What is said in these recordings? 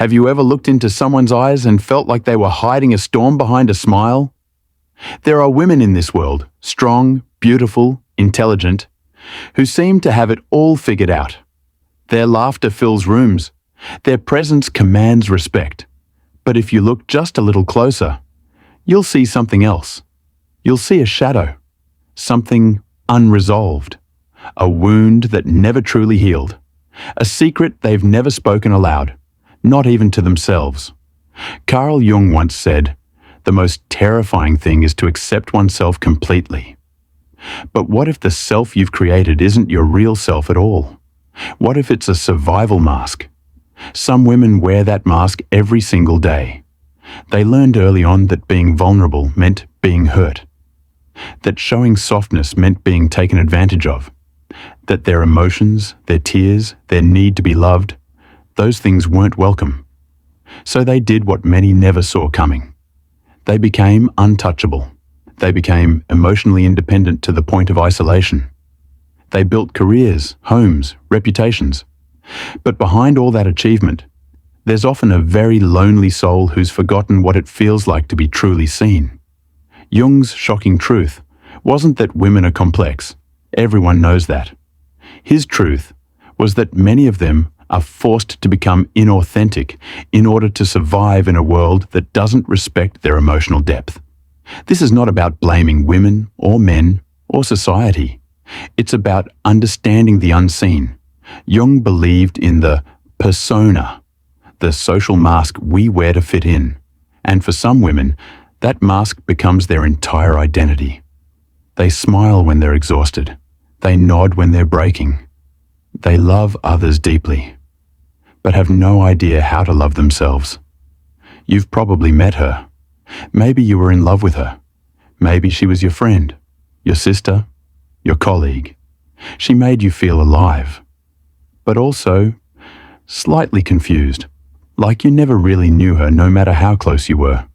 Have you ever looked into someone's eyes and felt like they were hiding a storm behind a smile? There are women in this world, strong, beautiful, intelligent, who seem to have it all figured out. Their laughter fills rooms. Their presence commands respect. But if you look just a little closer, you'll see something else. You'll see a shadow, something unresolved, a wound that never truly healed, a secret they've never spoken aloud, not even to themselves. Carl Jung once said, "The most terrifying thing is to accept oneself completely." But what if the self you've created isn't your real self at all? What if it's a survival mask? Some women wear that mask every single day. They learned early on that being vulnerable meant being hurt, that showing softness meant being taken advantage of, that their emotions, their tears, their need to be loved, those things weren't welcome. So they did what many never saw coming. They became untouchable. They became emotionally independent to the point of isolation. They built careers, homes, reputations. But behind all that achievement, there's often a very lonely soul who's forgotten what it feels like to be truly seen. Jung's shocking truth wasn't that women are complex. Everyone knows that. His truth was that many of them are forced to become inauthentic in order to survive in a world that doesn't respect their emotional depth. This is not about blaming women or men or society. It's about understanding the unseen. Jung believed in the persona, the social mask we wear to fit in. And for some women, that mask becomes their entire identity. They smile when they're exhausted. They nod when they're breaking. They love others deeply, but have no idea how to love themselves. You've probably met her. Maybe you were in love with her. Maybe she was your friend, your sister, your colleague. She made you feel alive, but also slightly confused, like you never really knew her no matter how close you were.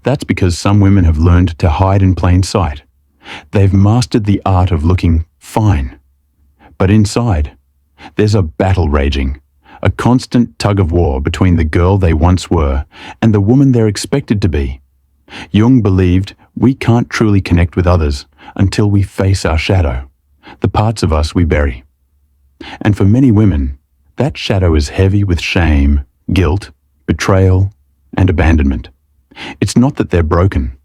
That's because some women have learned to hide in plain sight. They've mastered the art of looking fine. But inside, there's a battle raging, a constant tug-of-war between the girl they once were and the woman they're expected to be. Jung believed we can't truly connect with others until we face our shadow, the parts of us we bury. And for many women, that shadow is heavy with shame, guilt, betrayal, and abandonment. It's not that they're broken.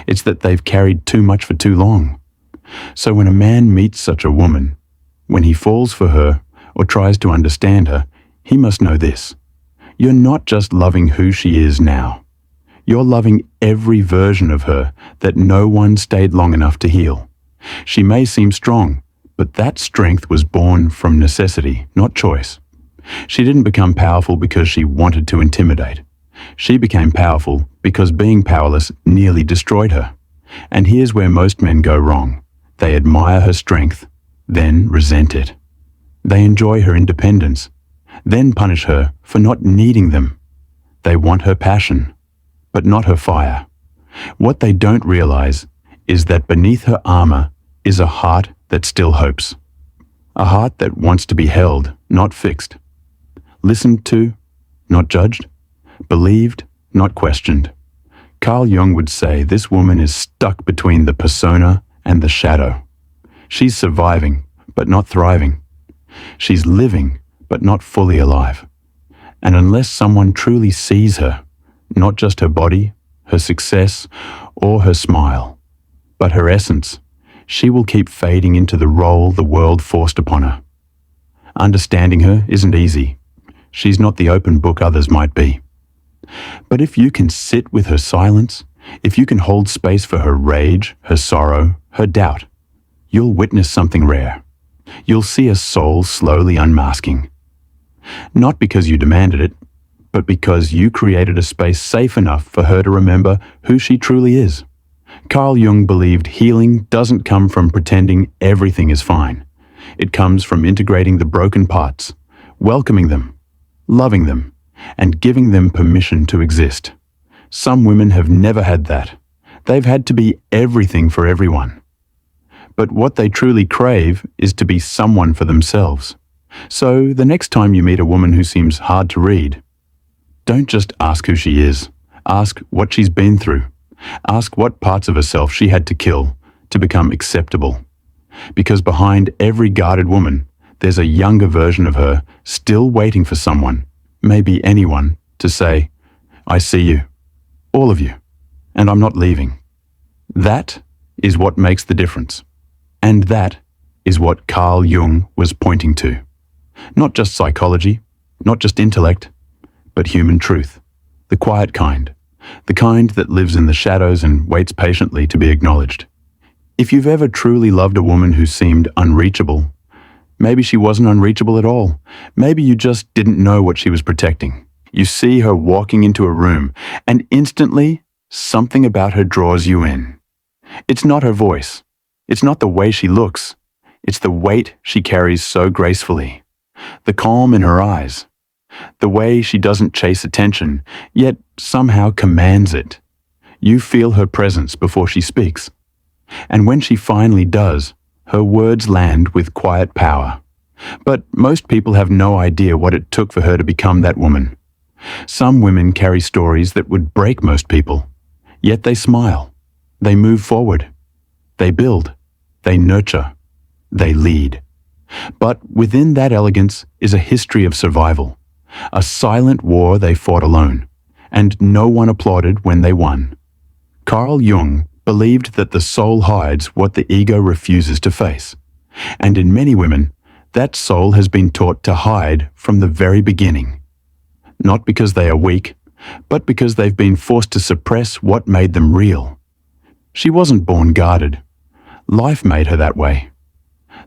It's that they've carried too much for too long. So when a man meets such a woman, when he falls for her or tries to understand her, he must know this. You're not just loving who she is now. You're loving every version of her that no one stayed long enough to heal. She may seem strong, but that strength was born from necessity, not choice. She didn't become powerful because she wanted to intimidate. She became powerful because being powerless nearly destroyed her. And here's where most men go wrong. They admire her strength, then resent it. They enjoy her independence, then punish her for not needing them. They want her passion, but not her fire. What they don't realize is that beneath her armor is a heart that still hopes. A heart that wants to be held, not fixed. Listened to, not judged. Believed, not questioned. Carl Jung would say this woman is stuck between the persona and the shadow. She's surviving, but not thriving. She's living, but not fully alive. And unless someone truly sees her, not just her body, her success, or her smile, but her essence, she will keep fading into the role the world forced upon her. Understanding her isn't easy. She's not the open book others might be. But if you can sit with her silence, if you can hold space for her rage, her sorrow, her doubt, you'll witness something rare. You'll see a soul slowly unmasking. Not because you demanded it, but because you created a space safe enough for her to remember who she truly is. Carl Jung believed healing doesn't come from pretending everything is fine. It comes from integrating the broken parts, welcoming them, loving them, and giving them permission to exist. Some women have never had that. They've had to be everything for everyone. But what they truly crave is to be someone for themselves. So the next time you meet a woman who seems hard to read, Don't just ask who she is. Ask what she's been through. Ask what parts of herself she had to kill to become acceptable. Because behind every guarded woman, there's a younger version of her still waiting for someone, maybe anyone, to say, "I see you, all of you, and I'm not leaving." That is what makes the difference. And that is what Carl Jung was pointing to. Not just psychology, not just intellect, but human truth. The quiet kind. The kind that lives in the shadows and waits patiently to be acknowledged. If you've ever truly loved a woman who seemed unreachable, maybe she wasn't unreachable at all. Maybe you just didn't know what she was protecting. You see her walking into a room, and instantly, something about her draws you in. It's not her voice. It's not the way she looks. It's the weight she carries so gracefully. The calm in her eyes. The way she doesn't chase attention, yet somehow commands it. You feel her presence before she speaks. And when she finally does, her words land with quiet power. But most people have no idea what it took for her to become that woman. Some women carry stories that would break most people, yet they smile. They move forward. They build. They nurture. They lead. But within that elegance is a history of survival. A silent war they fought alone, and no one applauded when they won. Carl Jung believed that the soul hides what the ego refuses to face. And in many women, that soul has been taught to hide from the very beginning. Not because they are weak, but because they've been forced to suppress what made them real. She wasn't born guarded. Life made her that way.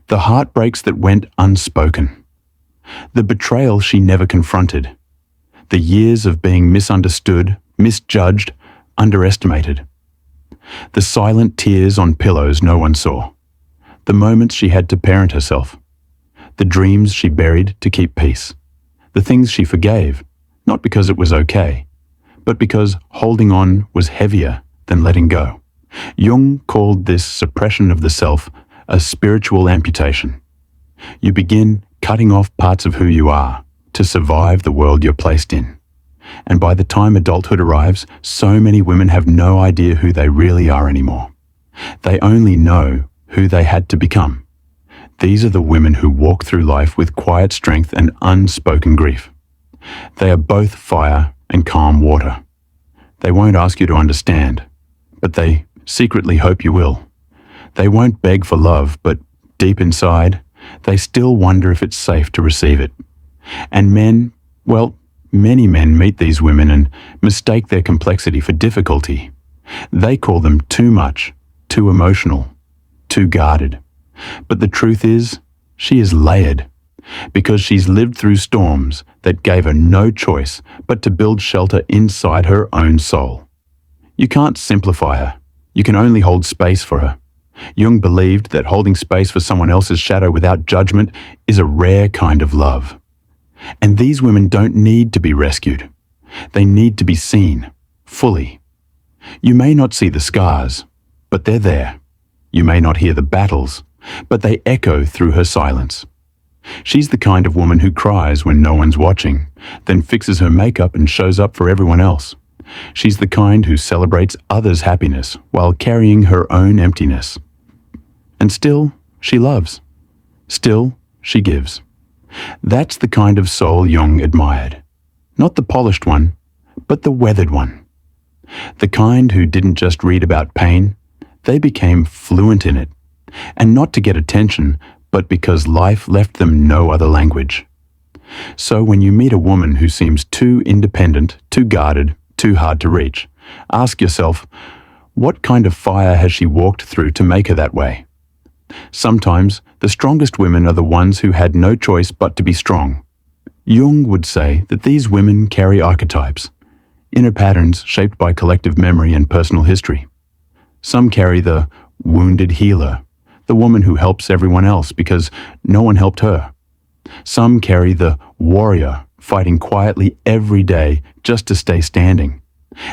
The heartbreaks that went unspoken. The betrayal she never confronted. The years of being misunderstood, misjudged, underestimated. The silent tears on pillows no one saw. The moments she had to parent herself. The dreams she buried to keep peace. The things she forgave, not because it was okay, but because holding on was heavier than letting go. Jung called this suppression of the self a spiritual amputation. You begin cutting off parts of who you are to survive the world you're placed in. And by the time adulthood arrives, so many women have no idea who they really are anymore. They only know who they had to become. These are the women who walk through life with quiet strength and unspoken grief. They are both fire and calm water. They won't ask you to understand, but they secretly hope you will. They won't beg for love, but deep inside, they still wonder if it's safe to receive it. And men, well, many men meet these women and mistake their complexity for difficulty. They call them too much, too emotional, too guarded. But the truth is, she is layered, because she's lived through storms that gave her no choice but to build shelter inside her own soul. You can't simplify her. You can only hold space for her. Jung believed that holding space for someone else's shadow without judgment is a rare kind of love. And these women don't need to be rescued. They need to be seen, fully. You may not see the scars, but they're there. You may not hear the battles, but they echo through her silence. She's the kind of woman who cries when no one's watching, then fixes her makeup and shows up for everyone else. She's the kind who celebrates others' happiness while carrying her own emptiness. And still, she loves. Still, she gives. That's the kind of soul Jung admired. Not the polished one, but the weathered one. The kind who didn't just read about pain, they became fluent in it. And not to get attention, but because life left them no other language. So when you meet a woman who seems too independent, too guarded, too hard to reach, ask yourself, what kind of fire has she walked through to make her that way? Sometimes, the strongest women are the ones who had no choice but to be strong. Jung would say that these women carry archetypes, inner patterns shaped by collective memory and personal history. Some carry the wounded healer, the woman who helps everyone else because no one helped her. Some carry the warrior, fighting quietly every day just to stay standing.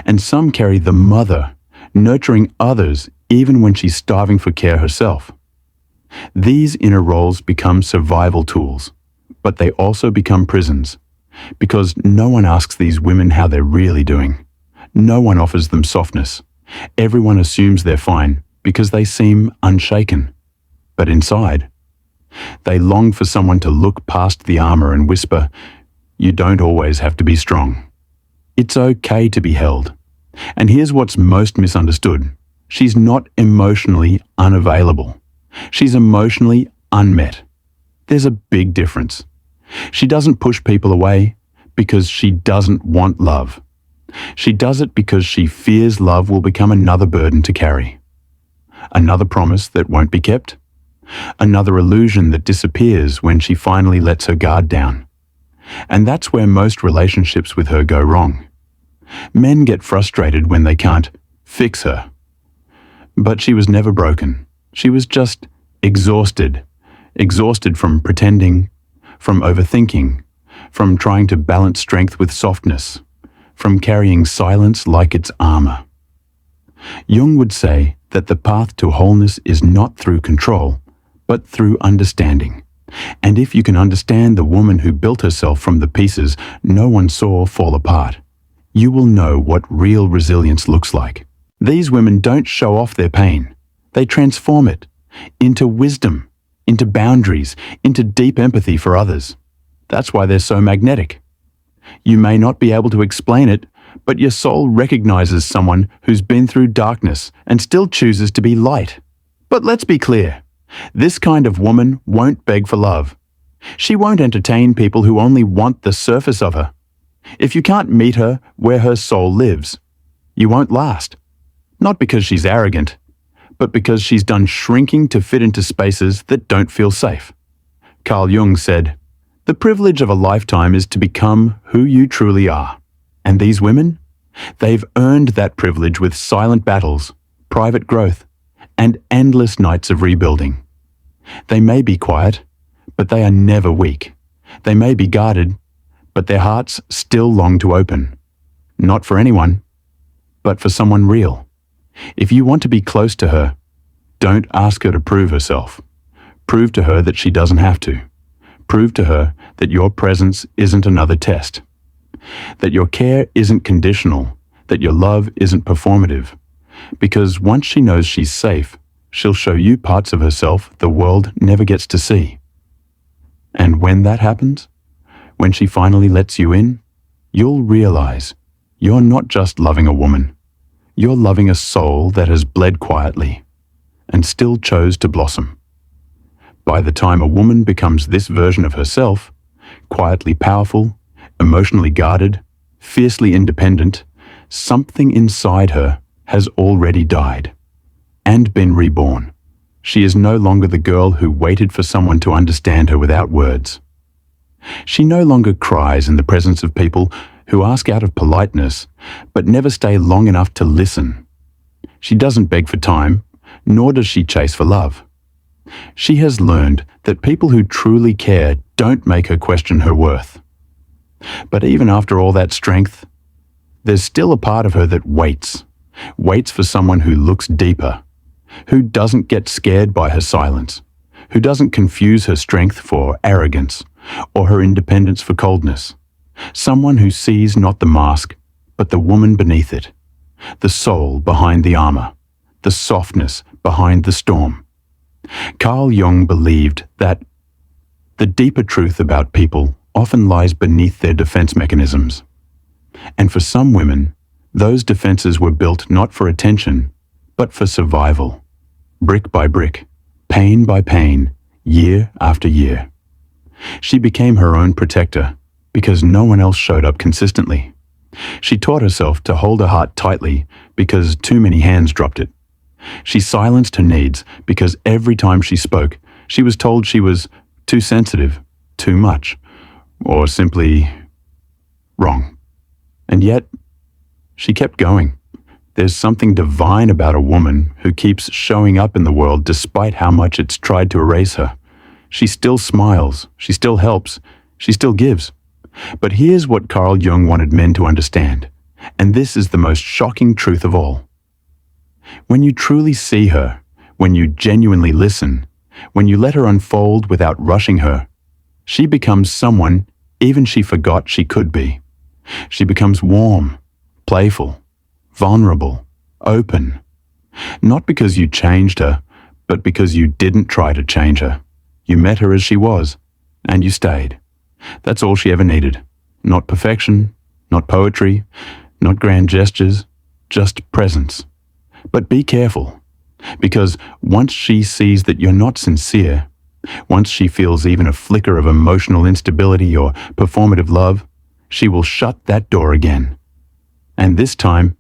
And some carry the mother, nurturing others even when she's starving for care herself. These inner roles become survival tools, but they also become prisons. because no one asks these women how they're really doing. No one offers them softness. Everyone assumes they're fine because they seem unshaken. But inside, they long for someone to look past the armor and whisper, "You don't always have to be strong. It's okay to be held." And here's what's most misunderstood. She's not emotionally unavailable. She's emotionally unmet. There's a big difference. She doesn't push people away because she doesn't want love. She does it because she fears love will become another burden to carry. Another promise that won't be kept. Another illusion that disappears when she finally lets her guard down. And that's where most relationships with her go wrong. Men get frustrated when they can't fix her. But she was never broken. She was just exhausted. Exhausted from pretending, from overthinking, from trying to balance strength with softness, from carrying silence like its armor. Jung would say that the path to wholeness is not through control, but through understanding. And if you can understand the woman who built herself from the pieces no one saw fall apart, you will know what real resilience looks like. These women don't show off their pain. They transform it into wisdom, into boundaries, into deep empathy for others. That's why they're so magnetic. You may not be able to explain it, but your soul recognizes someone who's been through darkness and still chooses to be light. But let's be clear. This kind of woman won't beg for love. She won't entertain people who only want the surface of her. If you can't meet her where her soul lives, you won't last. Not because she's arrogant, but because she's done shrinking to fit into spaces that don't feel safe. Carl Jung said, "The privilege of a lifetime is to become who you truly are." And these women? They've earned that privilege with silent battles, private growth, and endless nights of rebuilding. They may be quiet, but they are never weak. They may be guarded, but their hearts still long to open. Not for anyone, but for someone real. If you want to be close to her, don't ask her to prove herself. Prove to her that she doesn't have to. Prove to her that your presence isn't another test. That your care isn't conditional, that your love isn't performative. Because once she knows she's safe, she'll show you parts of herself the world never gets to see. And when that happens, when she finally lets you in, you'll realize you're not just loving a woman. You're loving a soul that has bled quietly and still chose to blossom. By the time a woman becomes this version of herself, quietly powerful, emotionally guarded, fiercely independent, something inside her has already died and been reborn. She is no longer the girl who waited for someone to understand her without words. She no longer cries in the presence of people who ask out of politeness but never stay long enough to listen. She doesn't beg for time, nor does she chase for love. She has learned that people who truly care don't make her question her worth. But even after all that strength, there's still a part of her that waits for someone who looks deeper, who doesn't get scared by her silence, who doesn't confuse her strength for arrogance or her independence for coldness. Someone who sees not the mask, but the woman beneath it, the soul behind the armor, the softness behind the storm. Carl Jung believed that the deeper truth about people often lies beneath their defense mechanisms. And for some women, those defenses were built not for attention, but for survival. Brick by brick, pain by pain, year after year. She became her own protector because no one else showed up consistently. She taught herself to hold her heart tightly because too many hands dropped it. She silenced her needs because every time she spoke, she was told she was too sensitive, too much, or simply wrong. And yet, she kept going. There's something divine about a woman who keeps showing up in the world despite how much it's tried to erase her. She still smiles, she still helps, she still gives. But here's what Carl Jung wanted men to understand, and this is the most shocking truth of all. When you truly see her, when you genuinely listen, when you let her unfold without rushing her, she becomes someone even she forgot she could be. She becomes warm, playful, vulnerable, open. Not because you changed her, but because you didn't try to change her. You met her as she was, and you stayed. That's all she ever needed. Not perfection, not poetry, not grand gestures, just presence. But be careful, because once she sees that you're not sincere, once she feels even a flicker of emotional instability or performative love, she will shut that door again. And this time,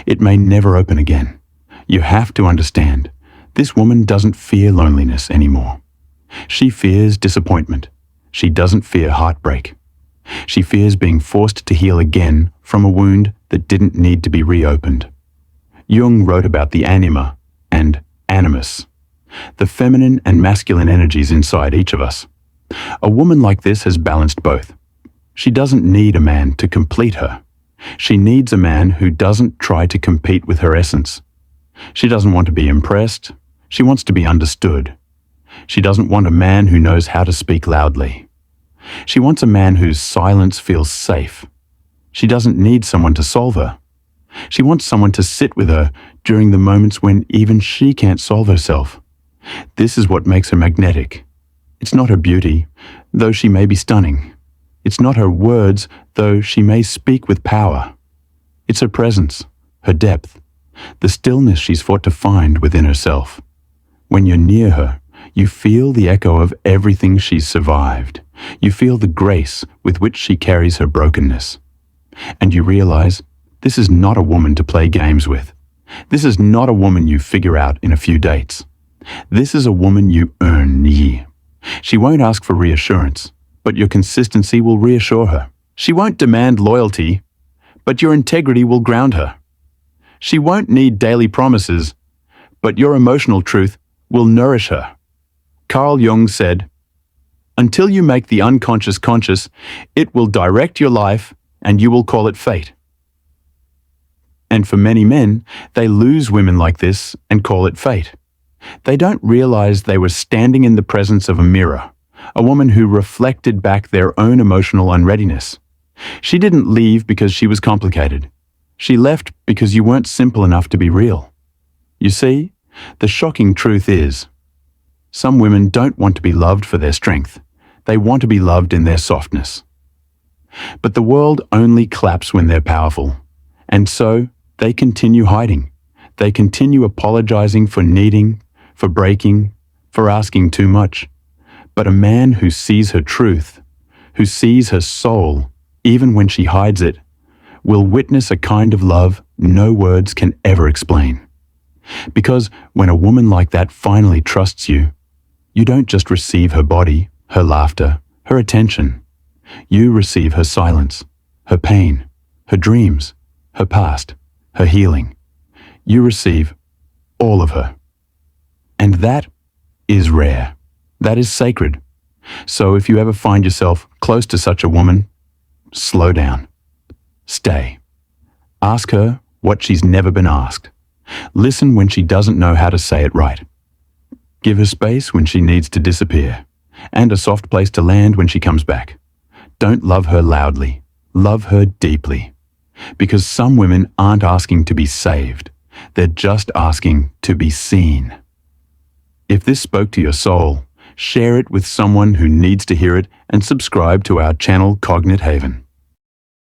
it may never open again. You have to understand, this woman doesn't fear loneliness anymore. She fears disappointment. She doesn't fear heartbreak. She fears being forced to heal again from a wound that didn't need to be reopened. Jung wrote about the anima and animus, the feminine and masculine energies inside each of us. A woman like this has balanced both. She doesn't need a man to complete her. She needs a man who doesn't try to compete with her essence. She doesn't want to be impressed. She wants to be understood. She doesn't want a man who knows how to speak loudly. She wants a man whose silence feels safe. She doesn't need someone to solve her. She wants someone to sit with her during the moments when even she can't solve herself. This is what makes her magnetic. It's not her beauty, though she may be stunning. It's not her words, though she may speak with power. It's her presence, her depth, the stillness she's fought to find within herself. When you're near her, you feel the echo of everything she's survived. You feel the grace with which she carries her brokenness. And you realize this is not a woman to play games with. This is not a woman you figure out in a few dates. This is a woman you earn. She won't ask for reassurance, but your consistency will reassure her. She won't demand loyalty, but your integrity will ground her. She won't need daily promises, but your emotional truth will nourish her. Carl Jung said, "Until you make the unconscious conscious, it will direct your life and you will call it fate." And for many men, they lose women like this and call it fate. They don't realize they were standing in the presence of a mirror, a woman who reflected back their own emotional unreadiness. She didn't leave because she was complicated. She left because you weren't simple enough to be real. You see, the shocking truth is, some women don't want to be loved for their strength. They want to be loved in their softness. But the world only claps when they're powerful. And so, they continue hiding. They continue apologizing for needing, for breaking, for asking too much. But a man who sees her truth, who sees her soul, even when she hides it, will witness a kind of love no words can ever explain. Because when a woman like that finally trusts you, you don't just receive her body, her laughter, her attention. You receive her silence, her pain, her dreams, her past, her healing. You receive all of her. And that is rare. That is sacred. So if you ever find yourself close to such a woman, slow down. Stay. Ask her what she's never been asked. Listen when she doesn't know how to say it right. Give her space when she needs to disappear, and a soft place to land when she comes back. Don't love her loudly. Love her deeply. Because some women aren't asking to be saved. They're just asking to be seen. If this spoke to your soul, share it with someone who needs to hear it and subscribe to our channel Cognit Haven.